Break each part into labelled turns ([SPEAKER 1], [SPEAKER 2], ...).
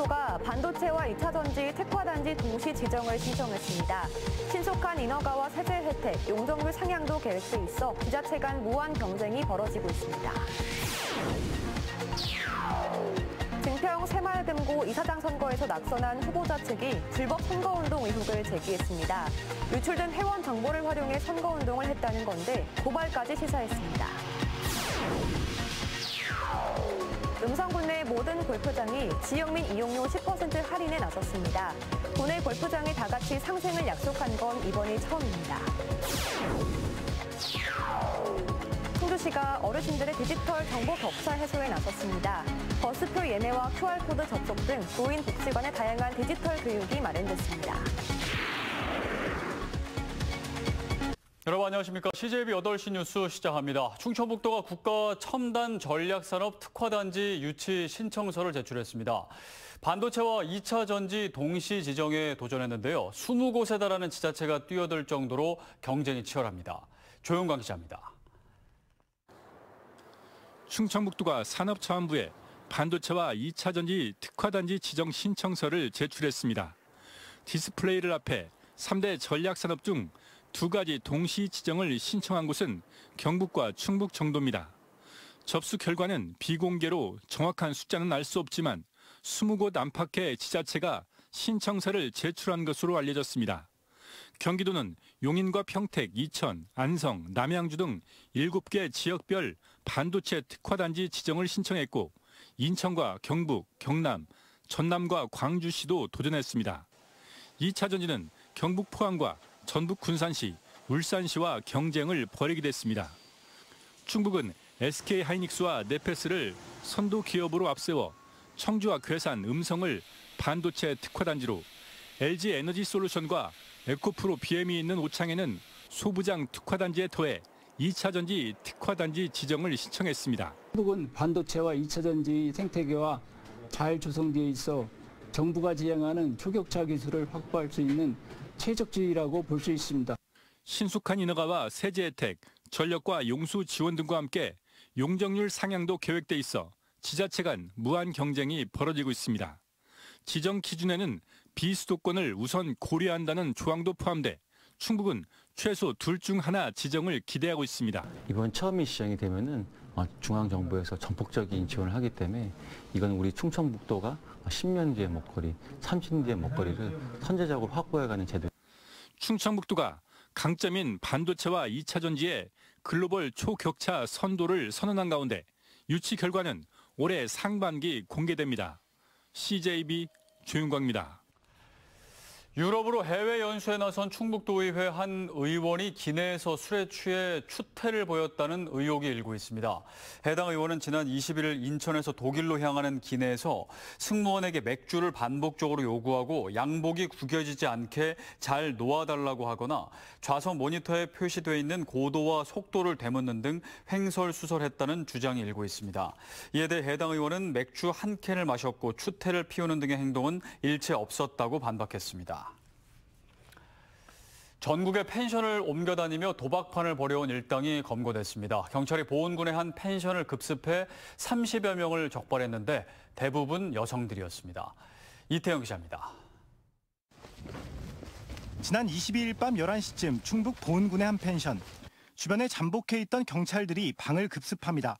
[SPEAKER 1] 충북도가 반도체와 2차 전지 특화단지 동시 지정을 신청했습니다. 신속한 인허가와 세제 혜택, 용적률 상향도 계획돼 있어 지자체 간 무한 경쟁이 벌어지고 있습니다. 증평 새마을금고 이사장 선거에서 낙선한 후보자 측이 불법 선거운동 의혹을 제기했습니다. 유출된 회원 정보를 활용해 선거운동을 했다는 건데 고발까지 시사했습니다. 음성군 내 모든 골프장이 지역민 이용료 10% 할인에 나섰습니다. 국내 골프장이 다 같이 상생을 약속한 건 이번이 처음입니다. 청주시가 어르신들의 디지털 정보 격차 해소에 나섰습니다. 버스표 예매와 QR코드 접속 등 노인 복지관의 다양한 디지털 교육이 마련됐습니다.
[SPEAKER 2] 여러분 안녕하십니까. CJB 8시 뉴스 시작합니다. 충청북도가 국가 첨단 전략산업 특화단지 유치 신청서를 제출했습니다. 반도체와 2차 전지 동시 지정에 도전했는데요. 20곳에 달하는 지자체가 뛰어들 정도로 경쟁이 치열합니다. 조용광 기자입니다.
[SPEAKER 3] 충청북도가 산업차원부에 반도체와 2차 전지 특화단지 지정 신청서를 제출했습니다. 디스플레이를 앞에 3대 전략산업 중 2가지 동시 지정을 신청한 곳은 경북과 충북 정도입니다. 접수 결과는 비공개로 정확한 숫자는 알 수 없지만 20곳 안팎의 지자체가 신청서를 제출한 것으로 알려졌습니다. 경기도는 용인과 평택, 이천, 안성, 남양주 등 7개 지역별 반도체 특화단지 지정을 신청했고 인천과 경북, 경남, 전남과 광주시도 도전했습니다. 2차 전지는 경북 포항과 전북 군산시, 울산시와 경쟁을 벌이게 됐습니다. 충북은 SK하이닉스와 네페스를 선도 기업으로 앞세워 청주와 괴산, 음성을 반도체 특화단지로, LG에너지솔루션과 에코프로 BM이 있는 오창에는 소부장 특화단지에 더해 2차 전지 특화단지 지정을 신청했습니다.
[SPEAKER 4] 충북은 반도체와 2차 전지 생태계와 잘 조성되어 있어 정부가 지향하는 초격차 기술을 확보할 수 있는 최적지라고 볼 수 있습니다.
[SPEAKER 3] 신속한 인허가와 세제 혜택, 전력과 용수 지원 등과 함께 용적률 상향도 계획돼 있어 지자체 간 무한 경쟁이 벌어지고 있습니다. 지정 기준에는 비수도권을 우선 고려한다는 조항도 포함돼 충북은 최소 둘 중 하나 지정을 기대하고 있습니다.
[SPEAKER 5] 이번 처음이 시정이 되면은 중앙정부에서 전폭적인 지원을 하기 때문에 이건 우리 충청북도가 10년 뒤의 먹거리, 30년 뒤의 먹거리를 선제적으로 확보해가는 제도.
[SPEAKER 3] 충청북도가 강점인 반도체와 2차 전지의 글로벌 초격차 선도를 선언한 가운데 유치 결과는 올해 상반기 공개됩니다. CJB 조윤광입니다.
[SPEAKER 2] 유럽으로 해외 연수에 나선 충북도의회 한 의원이 기내에서 술에 취해 추태를 보였다는 의혹이 일고 있습니다. 해당 의원은 지난 21일 인천에서 독일로 향하는 기내에서 승무원에게 맥주를 반복적으로 요구하고 양복이 구겨지지 않게 잘 놓아달라고 하거나 좌석 모니터에 표시되어 있는 고도와 속도를 되묻는 등 횡설수설했다는 주장이 일고 있습니다. 이에 대해 해당 의원은 맥주 한 캔을 마셨고 추태를 피우는 등의 행동은 일체 없었다고 반박했습니다. 전국에 펜션을 옮겨 다니며 도박판을 벌여온 일당이 검거됐습니다. 경찰이 보은군의 한 펜션을 급습해 30여 명을 적발했는데 대부분 여성들이었습니다. 이태영 기자입니다.
[SPEAKER 6] 지난 22일 밤 11시쯤 충북 보은군의 한 펜션. 주변에 잠복해 있던 경찰들이 방을 급습합니다.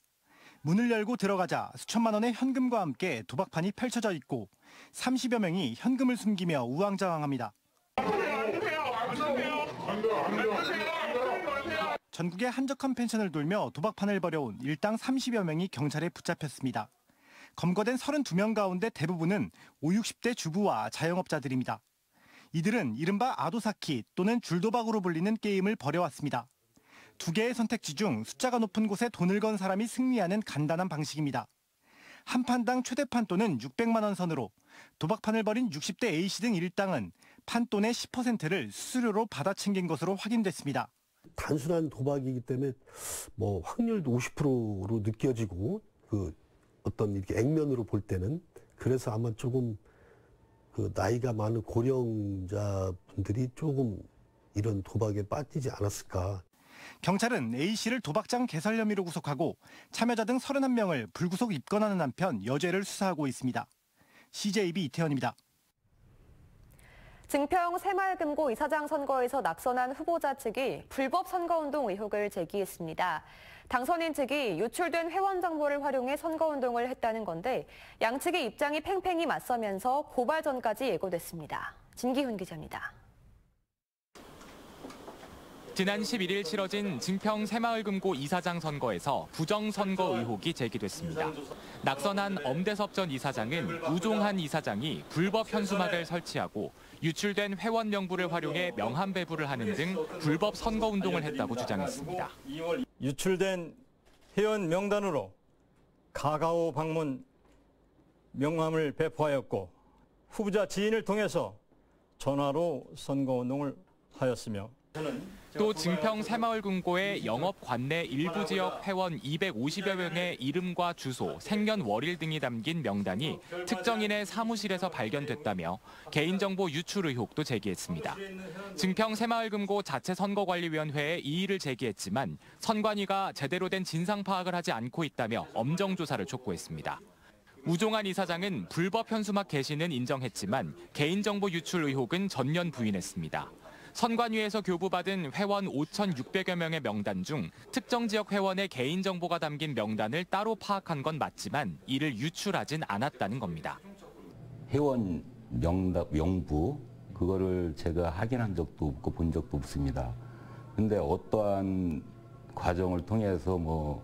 [SPEAKER 6] 문을 열고 들어가자 수천만 원의 현금과 함께 도박판이 펼쳐져 있고 30여 명이 현금을 숨기며 우왕좌왕합니다. 전국의 한적한 펜션을 돌며 도박판을 벌여온 일당 30여 명이 경찰에 붙잡혔습니다. 검거된 32명 가운데 대부분은 50, 60대 주부와 자영업자들입니다. 이들은 이른바 아도사키 또는 줄도박으로 불리는 게임을 벌여왔습니다. 2개의 선택지 중 숫자가 높은 곳에 돈을 건 사람이 승리하는 간단한 방식입니다. 한 판당 최대 판돈은 600만 원 선으로 도박판을 벌인 60대 A씨 등 일당은 판돈의 10%를 수수료로 받아 챙긴 것으로 확인됐습니다.
[SPEAKER 7] 단순한 도박이기 때문에 확률도 50%로 느껴지고 어떤 이렇게 액면으로 볼 때는 그래서 아마 조금 나이가 많은 고령자분들이 조금 이런 도박에 빠지지 않았을까.
[SPEAKER 6] 경찰은 A씨를 도박장 개설 혐의로 구속하고 참여자 등 31명을 불구속 입건하는 한편 여죄를 수사하고 있습니다. CJB 이태현입니다.
[SPEAKER 1] 증평 새마을금고 이사장 선거에서 낙선한 후보자 측이 불법 선거운동 의혹을 제기했습니다. 당선인 측이 유출된 회원 정보를 활용해 선거운동을 했다는 건데 양측의 입장이 팽팽히 맞서면서 고발전까지 예고됐습니다. 진기훈 기자입니다.
[SPEAKER 8] 지난 11일 치러진 증평 새마을금고 이사장 선거에서 부정선거 의혹이 제기됐습니다. 낙선한 엄대섭 전 이사장은 우종한 이사장이 불법 현수막을 설치하고 유출된 회원 명부를 활용해 명함 배부를 하는 등 불법 선거운동을 했다고 주장했습니다.
[SPEAKER 9] 유출된 회원 명단으로 카카오 방문 명함을 배포하였고 후보자 지인을 통해서 전화로 선거운동을 하였으며
[SPEAKER 8] 또 증평 새마을금고의 영업 관내 일부 지역 회원 250여 명의 이름과 주소, 생년월일 등이 담긴 명단이 특정인의 사무실에서 발견됐다며 개인정보 유출 의혹도 제기했습니다. 증평 새마을금고 자체선거관리위원회에 이의를 제기했지만 선관위가 제대로 된 진상 파악을 하지 않고 있다며 엄정 조사를 촉구했습니다. 우종한 이사장은 불법 현수막 게시는 인정했지만 개인정보 유출 의혹은 전면 부인했습니다. 선관위에서 교부받은 회원 5,600여 명의 명단 중 특정 지역 회원의 개인정보가 담긴 명단을 따로 파악한 건 맞지만 이를 유출하진 않았다는 겁니다.
[SPEAKER 10] 회원 명부 그거를 제가 확인한 적도 없고 본 적도 없습니다. 근데 어떠한 과정을 통해서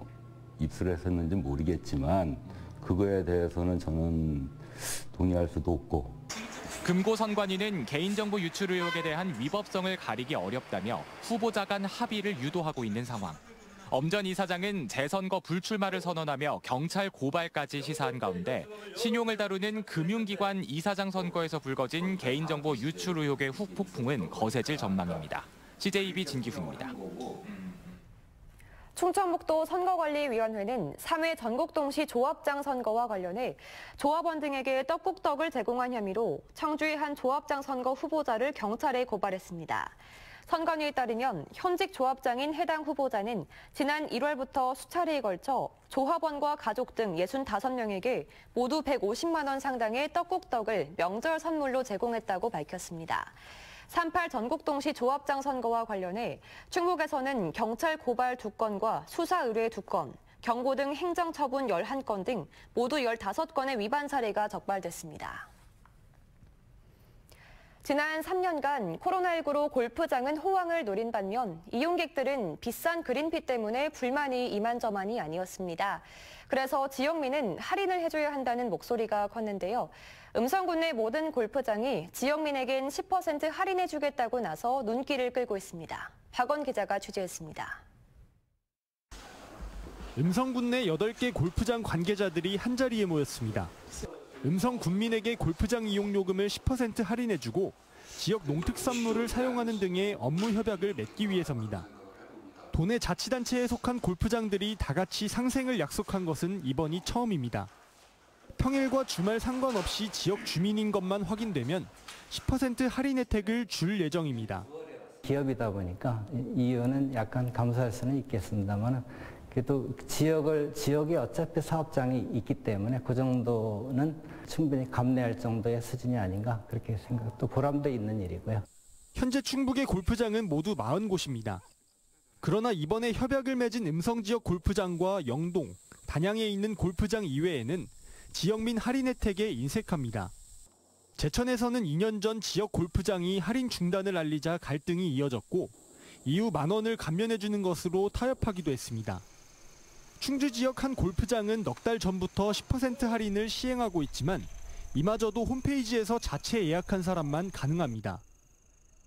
[SPEAKER 10] 입수를 했었는지 모르겠지만 그거에 대해서는 저는 동의할 수도 없고.
[SPEAKER 8] 금고 선관위는 개인정보 유출 의혹에 대한 위법성을 가리기 어렵다며 후보자 간 합의를 유도하고 있는 상황. 엄 전 이사장은 재선거 불출마를 선언하며 경찰 고발까지 시사한 가운데 신용을 다루는 금융기관 이사장 선거에서 불거진 개인정보 유출 의혹의 후폭풍은 거세질 전망입니다. CJB 진기훈입니다.
[SPEAKER 1] 충청북도 선거관리위원회는 3회 전국동시 조합장 선거와 관련해 조합원 등에게 떡국떡을 제공한 혐의로 청주의 한 조합장 선거 후보자를 경찰에 고발했습니다. 선관위에 따르면 현직 조합장인 해당 후보자는 지난 1월부터 수차례에 걸쳐 조합원과 가족 등 65명에게 모두 150만 원 상당의 떡국떡을 명절 선물로 제공했다고 밝혔습니다. 3.8 전국동시 조합장 선거와 관련해 충북에서는 경찰 고발 2건과 수사 의뢰 2건, 경고 등 행정처분 11건 등 모두 15건의 위반 사례가 적발됐습니다. 지난 3년간 코로나19로 골프장은 호황을 누린 반면 이용객들은 비싼 그린피 때문에 불만이 이만저만이 아니었습니다. 그래서 지역민은 할인을 해줘야 한다는 목소리가 컸는데요. 음성군 내 모든 골프장이 지역민에겐 10% 할인해주겠다고 나서 눈길을 끌고 있습니다. 박원 기자가 취재했습니다.
[SPEAKER 11] 음성군 내 8개 골프장 관계자들이 한자리에 모였습니다. 음성 군민에게 골프장 이용 요금을 10% 할인해주고 지역 농특산물을 사용하는 등의 업무 협약을 맺기 위해서입니다. 도내 자치단체에 속한 골프장들이 다 같이 상생을 약속한 것은 이번이 처음입니다. 평일과 주말 상관없이 지역 주민인 것만 확인되면 10% 할인 혜택을 줄 예정입니다.
[SPEAKER 12] 기업이다 보니까 이유는 약간 감수할 수는 있겠습니다만 그래도 지역에 어차피 사업장이 있기 때문에 그 정도는 충분히 감내할 정도의 수준이 아닌가 그렇게 또 보람도 있는 일이고요.
[SPEAKER 11] 현재 충북의 골프장은 모두 40곳입니다. 그러나 이번에 협약을 맺은 음성 지역 골프장과 영동, 단양에 있는 골프장 이외에는 지역민 할인 혜택에 인색합니다. 제천에서는 2년 전 지역 골프장이 할인 중단을 알리자 갈등이 이어졌고 이후 10,000원을 감면해주는 것으로 타협하기도 했습니다. 충주 지역 한 골프장은 넉 달 전부터 10% 할인을 시행하고 있지만 이마저도 홈페이지에서 자체 예약한 사람만 가능합니다.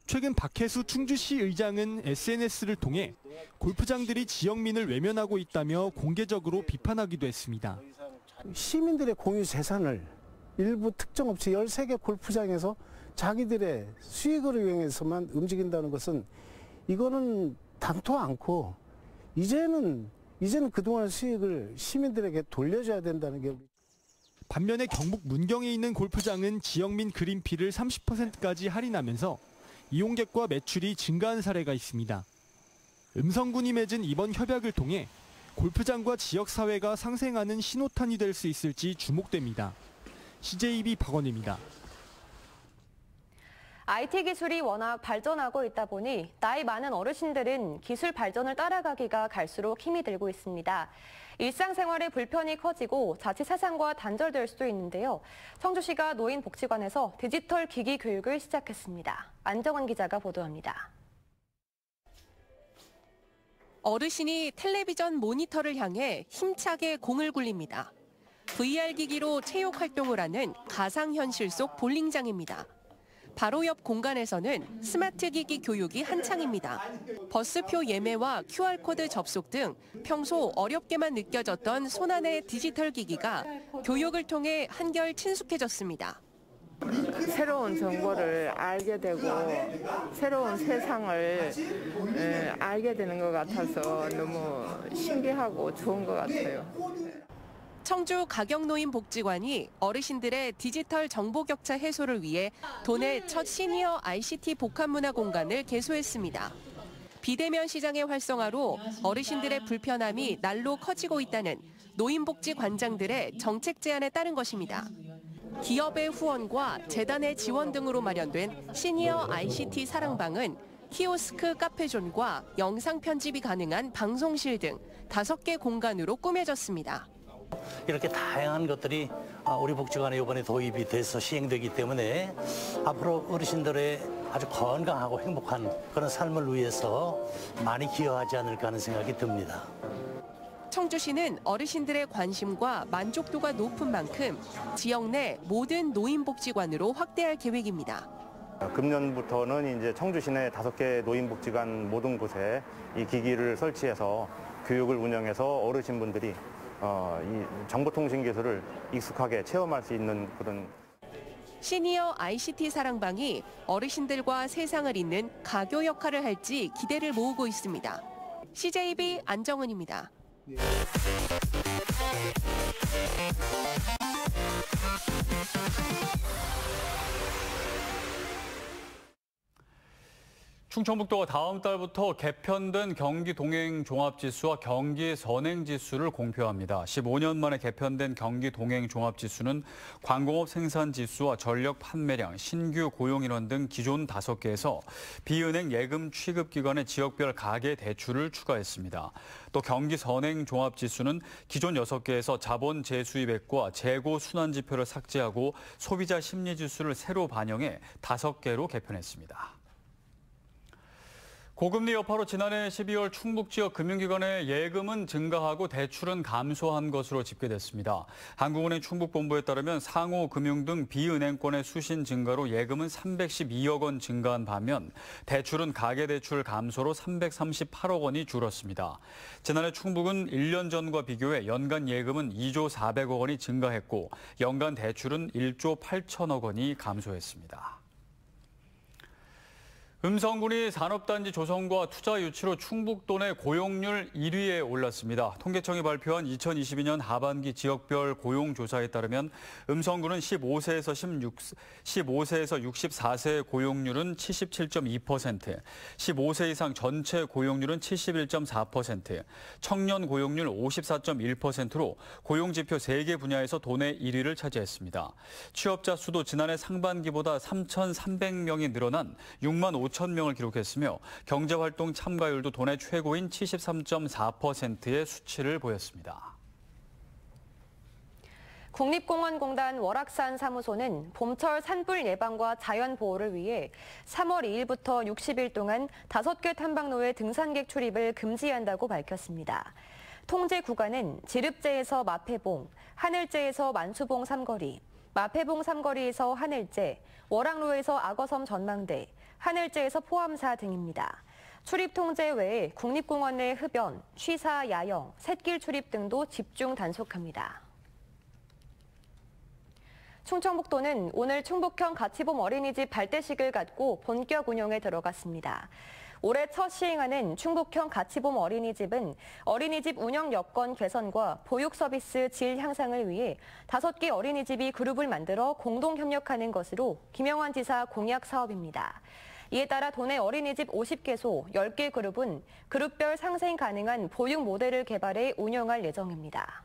[SPEAKER 11] 최근 박혜수 충주시 의장은 SNS를 통해 골프장들이 지역민을 외면하고 있다며 공개적으로 비판하기도 했습니다.
[SPEAKER 13] 시민들의 공유 재산을 일부 특정 업체 13개 골프장에서 자기들의 수익을 이용해서만 움직인다는 것은 이거는 당토 않고 이제는 그동안 수익을 시민들에게 돌려줘야 된다는 게.
[SPEAKER 11] 반면에 경북 문경에 있는 골프장은 지역민 그린피를 30%까지 할인하면서 이용객과 매출이 증가한 사례가 있습니다. 음성군이 맺은 이번 협약을 통해 골프장과 지역사회가 상생하는 신호탄이 될 수 있을지 주목됩니다. CJB 박원입니다.
[SPEAKER 1] IT 기술이 워낙 발전하고 있다 보니 나이 많은 어르신들은 기술 발전을 따라가기가 갈수록 힘이 들고 있습니다. 일상생활의 불편이 커지고 자칫 세상과 단절될 수도 있는데요. 청주시가 노인복지관에서 디지털 기기 교육을 시작했습니다. 안정원 기자가 보도합니다.
[SPEAKER 14] 어르신이 텔레비전 모니터를 향해 힘차게 공을 굴립니다. VR 기기로 체육 활동을 하는 가상현실 속 볼링장입니다. 바로 옆 공간에서는 스마트 기기 교육이 한창입니다. 버스표 예매와 QR코드 접속 등 평소 어렵게만 느껴졌던 손안의 디지털 기기가 교육을 통해 한결 친숙해졌습니다.
[SPEAKER 15] 새로운 정보를 알게 되고 새로운 세상을 알게 되는 것 같아서 너무 신기하고 좋은 것 같아요.
[SPEAKER 14] 청주 가경노인복지관이 어르신들의 디지털 정보 격차 해소를 위해 도내 첫 시니어 ICT 복합문화 공간을 개소했습니다. 비대면 시장의 활성화로 어르신들의 불편함이 날로 커지고 있다는 노인복지관장들의 정책 제안에 따른 것입니다. 기업의 후원과 재단의 지원 등으로 마련된 시니어 ICT 사랑방은 키오스크 카페존과 영상 편집이 가능한 방송실 등 5개 공간으로 꾸며졌습니다.
[SPEAKER 16] 이렇게 다양한 것들이 우리 복지관에 이번에 도입이 돼서 시행되기 때문에 앞으로 어르신들의 아주 건강하고 행복한 그런 삶을 위해서 많이 기여하지 않을까 하는 생각이 듭니다.
[SPEAKER 14] 청주시는 어르신들의 관심과 만족도가 높은 만큼 지역 내 모든 노인복지관으로 확대할 계획입니다.
[SPEAKER 17] 금년부터는 이제 청주시 내 5개 노인복지관 모든 곳에 이 기기를 설치해서 교육을 운영해서 어르신분들이 이 정보통신 기술을 익숙하게 체험할 수 있는 그런
[SPEAKER 14] 시니어 ICT 사랑방이 어르신들과 세상을 잇는 가교 역할을 할지 기대를 모으고 있습니다. CJB 안정은입니다.
[SPEAKER 2] 충청북도가 다음 달부터 개편된 경기 동행 종합지수와 경기 선행지수를 공표합니다. 15년 만에 개편된 경기 동행 종합지수는 광공업 생산지수와 전력 판매량, 신규 고용인원 등 기존 5개에서 비은행 예금 취급기관의 지역별 가계 대출을 추가했습니다. 또 경기 선행 종합지수는 기존 6개에서 자본 재수입액과 재고 순환지표를 삭제하고 소비자 심리지수를 새로 반영해 5개로 개편했습니다. 고금리 여파로 지난해 12월 충북 지역 금융기관의 예금은 증가하고 대출은 감소한 것으로 집계됐습니다. 한국은행 충북본부에 따르면 상호금융 등 비은행권의 수신 증가로 예금은 312억 원 증가한 반면 대출은 가계대출 감소로 338억 원이 줄었습니다. 지난해 충북은 1년 전과 비교해 연간 예금은 2조 400억 원이 증가했고 연간 대출은 1조 8천억 원이 감소했습니다. 음성군이 산업단지 조성과 투자 유치로 충북도 내 고용률 1위에 올랐습니다. 통계청이 발표한 2022년 하반기 지역별 고용조사에 따르면 음성군은 15세에서 64세의 고용률은 77.2%, 15세 이상 전체 고용률은 71.4%, 청년 고용률 54.1%로 고용지표 3개 분야에서 도내 1위를 차지했습니다. 취업자 수도 지난해 상반기보다 3,300명이 늘어난 6만 5천 명을 기록했으며 경제활동 참가율도 도내 최고인 73.4%의 수치를 보였습니다.
[SPEAKER 1] 국립공원공단 월악산 사무소는 봄철 산불 예방과 자연 보호를 위해 3월 2일부터 60일 동안 5개 탐방로의 등산객 출입을 금지한다고 밝혔습니다. 통제 구간은 지릅제에서 마패봉, 하늘제에서 만수봉 삼거리, 마패봉 삼거리에서 하늘제, 월악로에서 악어섬 전망대, 하늘제에서 포암사 등입니다. 출입 통제 외에 국립공원 내 흡연, 취사, 야영, 샛길 출입 등도 집중 단속합니다. 충청북도는 오늘 충북형 가치봄 어린이집 발대식을 갖고 본격 운영에 들어갔습니다. 올해 첫 시행하는 충북형 가치봄 어린이집은 어린이집 운영 여건 개선과 보육 서비스 질 향상을 위해 5개 어린이집이 그룹을 만들어 공동 협력하는 것으로 김영환 지사 공약 사업입니다. 이에 따라 도내 어린이집 50개소 10개 그룹은 그룹별 상생 가능한 보육 모델을 개발해 운영할 예정입니다.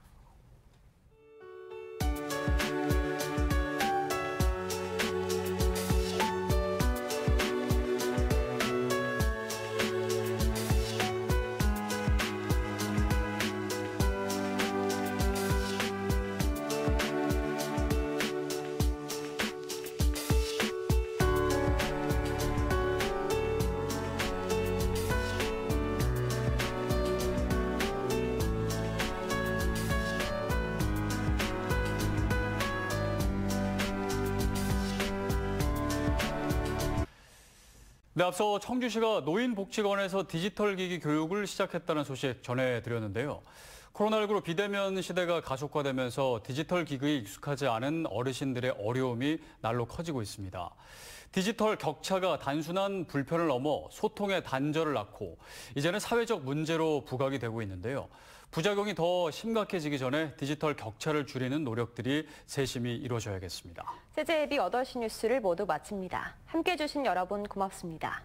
[SPEAKER 2] 네, 앞서 청주시가 노인복지관에서 디지털 기기 교육을 시작했다는 소식 전해드렸는데요. 코로나19로 비대면 시대가 가속화되면서 디지털 기기에 익숙하지 않은 어르신들의 어려움이 날로 커지고 있습니다. 디지털 격차가 단순한 불편을 넘어 소통의 단절을 낳고 이제는 사회적 문제로 부각이 되고 있는데요. 부작용이 더 심각해지기 전에 디지털 격차를 줄이는 노력들이 세심히 이루어져야겠습니다.
[SPEAKER 1] CJ AB 8시 뉴스를 모두 마칩니다. 함께해 주신 여러분 고맙습니다.